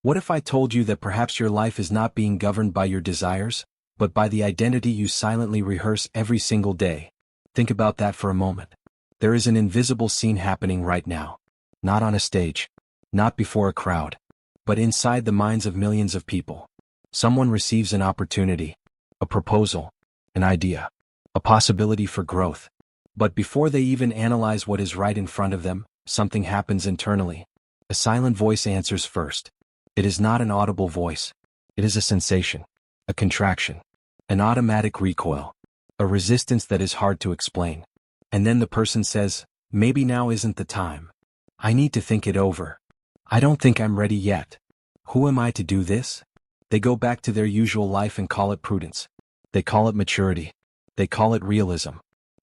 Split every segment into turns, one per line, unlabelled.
What if I told you that perhaps your life is not being governed by your desires, but by the identity you silently rehearse every single day? Think about that for a moment. There is an invisible scene happening right now. Not on a stage. Not before a crowd. But inside the minds of millions of people. Someone receives an opportunity, a proposal, an idea, a possibility for growth. But before they even analyze what is right in front of them, something happens internally. A silent voice answers first. It is not an audible voice. It is a sensation, a contraction, an automatic recoil, a resistance that is hard to explain. And then the person says, maybe now isn't the time. I need to think it over. I don't think I'm ready yet. Who am I to do this? They go back to their usual life and call it prudence. They call it maturity. They call it realism.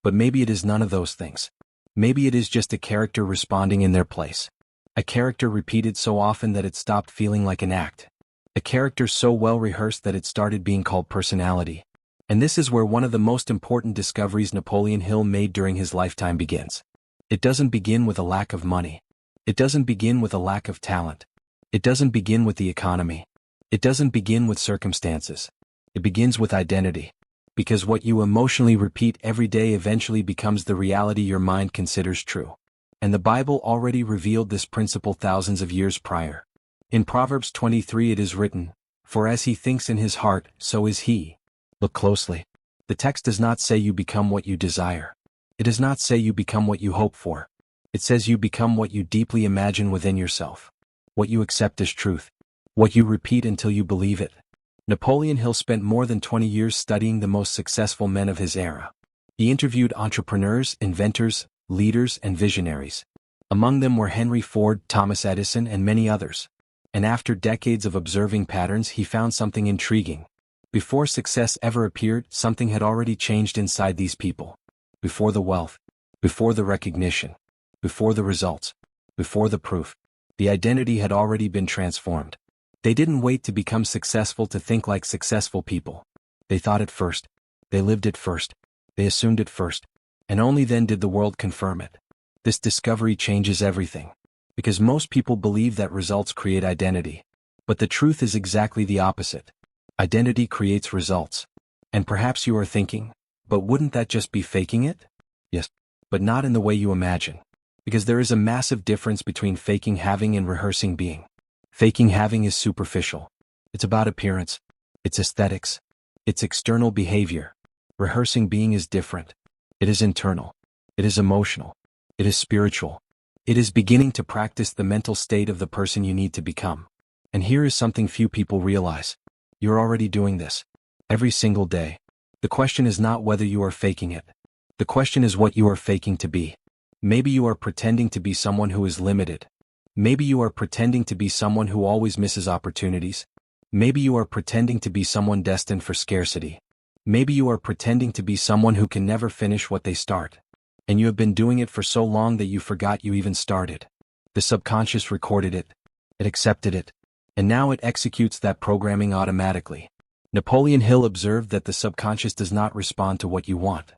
But maybe it is none of those things. Maybe it is just a character responding in their place. A character repeated so often that it stopped feeling like an act. A character so well rehearsed that it started being called personality. And this is where one of the most important discoveries Napoleon Hill made during his lifetime begins. It doesn't begin with a lack of money. It doesn't begin with a lack of talent. It doesn't begin with the economy. It doesn't begin with circumstances. It begins with identity. Because what you emotionally repeat every day eventually becomes the reality your mind considers true. And the Bible already revealed this principle thousands of years prior. In Proverbs 23 it is written, "For as he thinks in his heart, so is he." Look closely. The text does not say you become what you desire. It does not say you become what you hope for. It says you become what you deeply imagine within yourself. What you accept as truth. What you repeat until you believe it. Napoleon Hill spent more than 20 years studying the most successful men of his era. He interviewed entrepreneurs, inventors, leaders, and visionaries. Among them were Henry Ford, Thomas Edison, and many others. And after decades of observing patterns, he found something intriguing. Before success ever appeared, something had already changed inside these people. Before the wealth, before the recognition, before the results, before the proof, the identity had already been transformed. They didn't wait to become successful to think like successful people. They thought it first. They lived it first. They assumed it first. And only then did the world confirm it. This discovery changes everything. Because most people believe that results create identity. But the truth is exactly the opposite. Identity creates results. And perhaps you are thinking, but wouldn't that just be faking it? Yes, but not in the way you imagine. Because there is a massive difference between faking having and rehearsing being. Faking having is superficial. It's about appearance. It's aesthetics. It's external behavior. Rehearsing being is different. It is internal. It is emotional. It is spiritual. It is beginning to practice the mental state of the person you need to become. And here is something few people realize. You're already doing this. Every single day. The question is not whether you are faking it. The question is what you are faking to be. Maybe you are pretending to be someone who is limited. Maybe you are pretending to be someone who always misses opportunities. Maybe you are pretending to be someone destined for scarcity. Maybe you are pretending to be someone who can never finish what they start. And you have been doing it for so long that you forgot you even started. The subconscious recorded it. It accepted it. And now it executes that programming automatically. Napoleon Hill observed that the subconscious does not respond to what you want.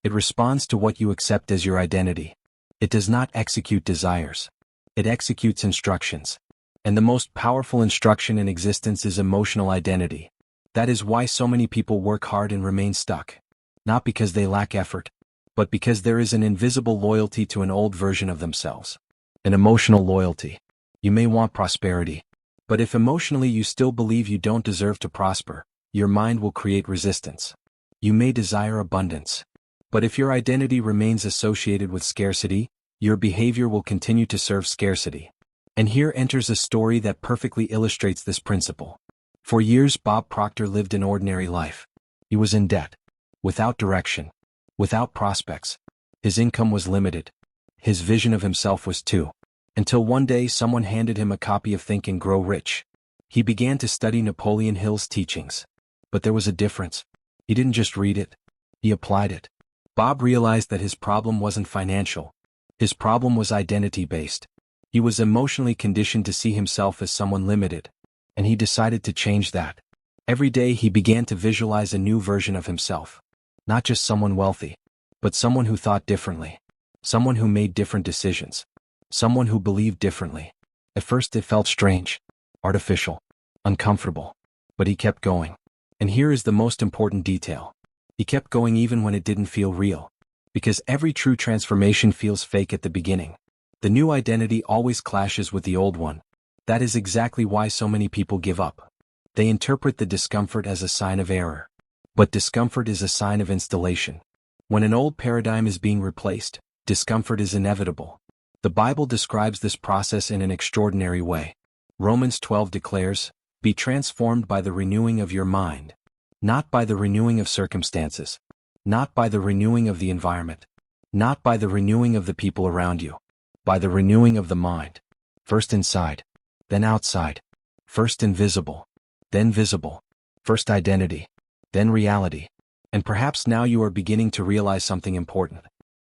It responds to what you accept as your identity. It does not execute desires. It executes instructions. And the most powerful instruction in existence is emotional identity. That is why so many people work hard and remain stuck. Not because they lack effort, but because there is an invisible loyalty to an old version of themselves. An emotional loyalty. You may want prosperity. But if emotionally you still believe you don't deserve to prosper, your mind will create resistance. You may desire abundance. But if your identity remains associated with scarcity, your behavior will continue to serve scarcity. And here enters a story that perfectly illustrates this principle. For years Bob Proctor lived an ordinary life. He was in debt. Without direction. Without prospects. His income was limited. His vision of himself was too. Until one day someone handed him a copy of Think and Grow Rich. He began to study Napoleon Hill's teachings. But there was a difference. He didn't just read it. He applied it. Bob realized that his problem wasn't financial. His problem was identity-based. He was emotionally conditioned to see himself as someone limited. And he decided to change that. Every day he began to visualize a new version of himself. Not just someone wealthy, but someone who thought differently. Someone who made different decisions. Someone who believed differently. At first it felt strange. artificial, uncomfortable. But he kept going. And here is the most important detail. He kept going even when it didn't feel real. Because every true transformation feels fake at the beginning. The new identity always clashes with the old one. That is exactly why so many people give up. They interpret the discomfort as a sign of error. But discomfort is a sign of installation. When an old paradigm is being replaced, discomfort is inevitable. The Bible describes this process in an extraordinary way. Romans 12 declares, "Be transformed by the renewing of your mind." Not by the renewing of circumstances. Not by the renewing of the environment. Not by the renewing of the people around you. By the renewing of the mind. First inside, then outside. First invisible, then visible. First identity, then reality. And perhaps now you are beginning to realize something important.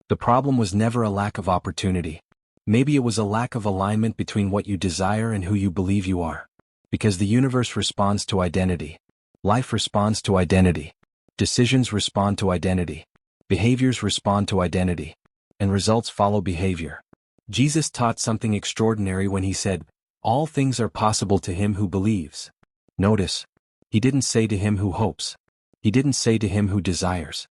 The problem was never a lack of opportunity. Maybe it was a lack of alignment between what you desire and who you believe you are. Because the universe responds to identity. Life responds to identity. Decisions respond to identity. Behaviors respond to identity. And results follow behavior. Jesus taught something extraordinary when he said, "All things are possible to him who believes." Notice, he didn't say to him who hopes. He didn't say to him who desires.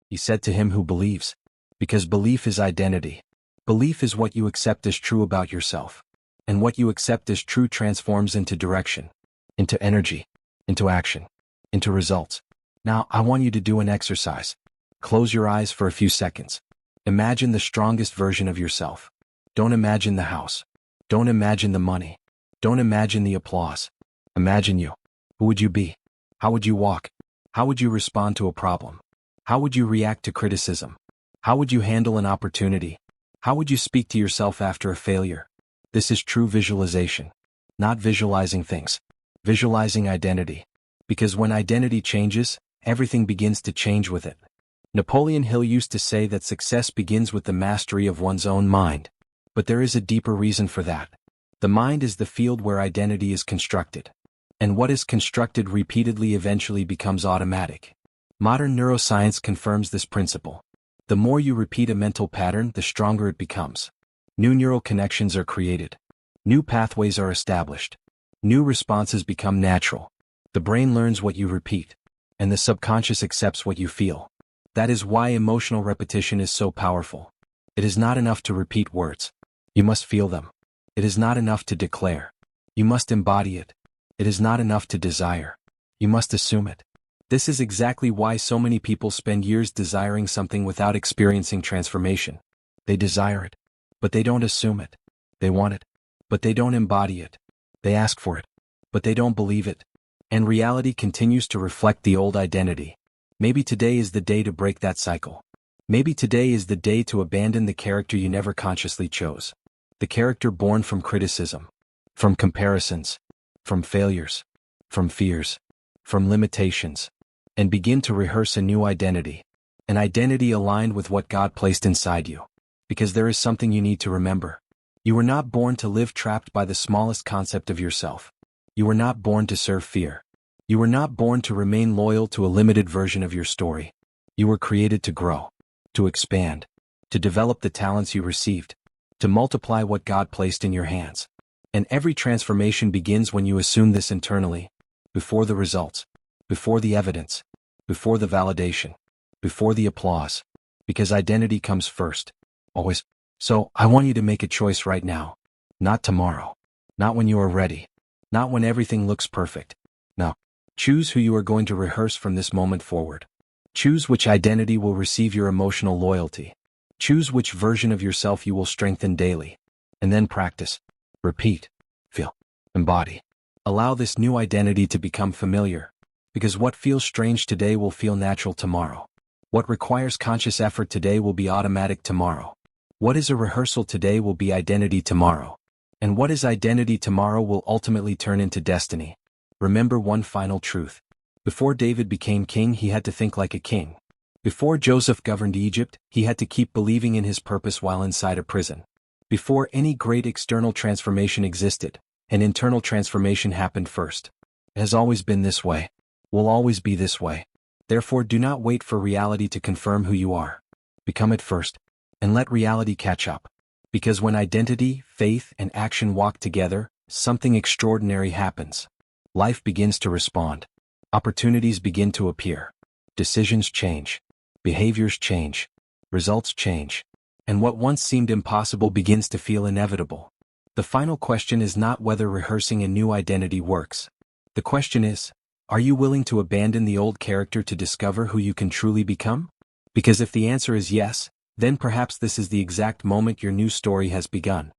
He said to him who believes. Because belief is identity. Belief is what you accept as true about yourself. And what you accept as true transforms into direction, into energy, into action, into results. Now, I want you to do an exercise. Close your eyes for a few seconds. Imagine the strongest version of yourself. Don't imagine the house. Don't imagine the money. Don't imagine the applause. Imagine you. Who would you be? How would you walk? How would you respond to a problem? How would you react to criticism? How would you handle an opportunity? How would you speak to yourself after a failure? This is true visualization. Not visualizing things. Visualizing identity. Because when identity changes, everything begins to change with it. Napoleon Hill used to say that success begins with the mastery of one's own mind. But there is a deeper reason for that. The mind is the field where identity is constructed. And what is constructed repeatedly eventually becomes automatic. Modern neuroscience confirms this principle. The more you repeat a mental pattern, the stronger it becomes. New neural connections are created. New pathways are established. New responses become natural. The brain learns what you repeat. And the subconscious accepts what you feel. That is why emotional repetition is so powerful. It is not enough to repeat words. You must feel them. It is not enough to declare. You must embody it. It is not enough to desire. You must assume it. This is exactly why so many people spend years desiring something without experiencing transformation. They desire it, but they don't assume it. They want it, but they don't embody it. They ask for it, but they don't believe it. And reality continues to reflect the old identity. Maybe today is the day to break that cycle. Maybe today is the day to abandon the character you never consciously chose. The character born from criticism, from comparisons, from failures, from fears, from limitations, and begin to rehearse a new identity. An identity aligned with what God placed inside you. Because there is something you need to remember. You were not born to live trapped by the smallest concept of yourself. You were not born to serve fear. You were not born to remain loyal to a limited version of your story. You were created to grow, to expand, to develop the talents you received, to multiply what God placed in your hands. And every transformation begins when you assume this internally, before the results, before the evidence, before the validation, before the applause, because identity comes first, always. So, I want you to make a choice right now, not tomorrow, not when you are ready, not when everything looks perfect. No, choose who you are going to rehearse from this moment forward. Choose which identity will receive your emotional loyalty. Choose which version of yourself you will strengthen daily. And then practice. Repeat. Feel. Embody. Allow this new identity to become familiar. Because what feels strange today will feel natural tomorrow. What requires conscious effort today will be automatic tomorrow. What is a rehearsal today will be identity tomorrow. And what is identity tomorrow will ultimately turn into destiny. Remember one final truth. Before David became king, he had to think like a king. Before Joseph governed Egypt, he had to keep believing in his purpose while inside a prison. Before any great external transformation existed, an internal transformation happened first. It has always been this way. Will always be this way. Therefore, do not wait for reality to confirm who you are. Become it first, and let reality catch up. Because when identity, faith, and action walk together, something extraordinary happens. Life begins to respond. Opportunities begin to appear. Decisions change. Behaviors change. Results change. And what once seemed impossible begins to feel inevitable. The final question is not whether rehearsing a new identity works. The question is, are you willing to abandon the old character to discover who you can truly become? Because if the answer is yes, then perhaps this is the exact moment your new story has begun.